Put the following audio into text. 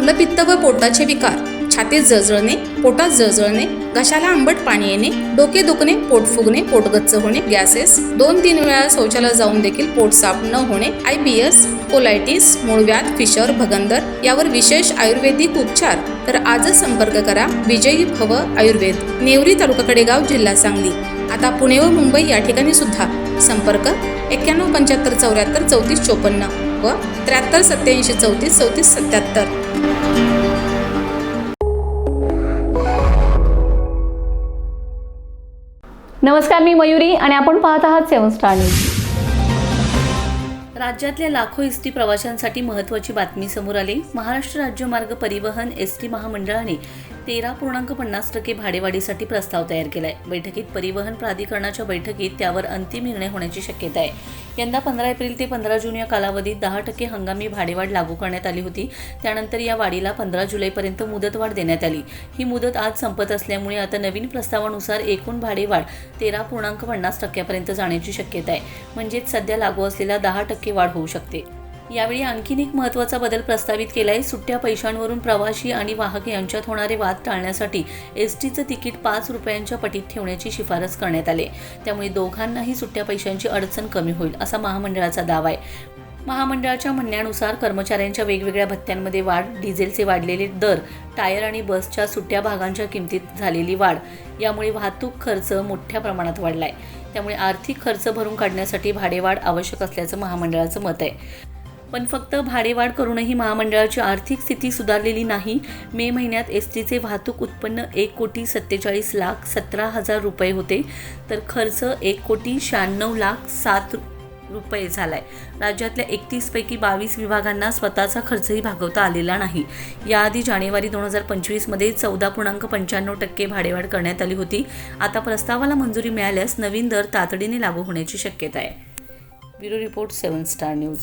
मलपित्त व पोटाचे विकार, छातीत जळजळणे, पोटात जळजळणे, घशाला आंबट पाणी येणे, डोके दुखणे, पोट फुगणे, पोट गच्च होणे, गॅसेस, 2-3 वेळा शौचालयात जाऊन देखील पोट साफ न होणे, IBS, कोलायटिस, मूळव्याध, फिशर, भगंदर यावर विशेष आयुर्वेदिक उपचार. तर आजच संपर्क करा विजयी भव आयुर्वेद, नेवरी तालुका कडेगाव, जिल्हा सांगली. आता पुणे व मुंबई या ठिकाणी सुद्धा. संपर्क 91 75 74 34 54 व 73 87 34 34 77. नमस्कार, मी मयुरी आणि आपण पाहत आहात 7 स्टार न्यूज. राज्यातल्या लाखो एसटी प्रवाशांसाठी महत्त्वाची बातमी समोर आली. महाराष्ट्र राज्य मार्ग परिवहन एसटी महामंडळाने 13.50% भाडेवाढीसाठी प्रस्ताव तयार केलाय. बैठकीत परिवहन प्राधिकरणाच्या बैठकीत त्यावर अंतिम निर्णय होण्याची शक्यता आहे. यंदा 15 एप्रिल ते 15 जून या कालावधीत 10% हंगामी भाडेवाढ लागू करण्यात आली होती. त्यानंतर या वाढीला 15 जुलैपर्यंत मुदतवाढ देण्यात आली. ही मुदत आज संपत असल्यामुळे आता नवीन प्रस्तावानुसार एकूण भाडेवाढ 13.50% जाण्याची शक्यता आहे. म्हणजेच सध्या लागू असलेला 10% वाढ होऊ शकते. यावेळी आणखीन एक महत्त्वाचा बदल प्रस्तावित केला आहे. सुट्ट्या पैशांवरून प्रवासी आणि वाहक यांच्यात होणारे वाद टाळण्यासाठी एसटीचं तिकीट 5 रुपयांच्या पटीत ठेवण्याची शिफारस करण्यात आली. त्यामुळे दोघांनाही सुट्ट्या पैशांची अडचण कमी होईल, असा महामंडळाचा दावा आहे. महामंडळाच्या म्हणण्यानुसार कर्मचाऱ्यांच्या वेगवेगळ्या भत्त्यांमध्ये वाढ, डिझेलचे वाढलेले दर, टायर आणि बसच्या सुट्ट्या भागांच्या किमतीत झालेली वाढ यामुळे वाहतूक खर्च मोठ्या प्रमाणात वाढलाय. त्यामुळे आर्थिक खर्च भरून काढण्यासाठी भाडेवाढ आवश्यक असल्याचं महामंडळाचं मत आहे. पण फक्त भाडेवाढ करूनही महामंडळाची आर्थिक स्थिती सुधारलेली नाही. मे महिन्यात एसटीचे वाहतूक उत्पन्न 1,47,17,000 रुपये होते, तर खर्च 1,96,07,000 रुपये झालाय. राज्यातल्या 31 पैकी 22 विभागांना स्वतःचा खर्चही भागवता आलेला नाही. याआधी जानेवारी 2025 मध्ये 14.95% भाडेवाढ करण्यात आली होती. आता प्रस्तावाला मंजुरी मिळाल्यास नवीन दर तातडीने लागू होण्याची शक्यता आहे. Bureau report 7 star news.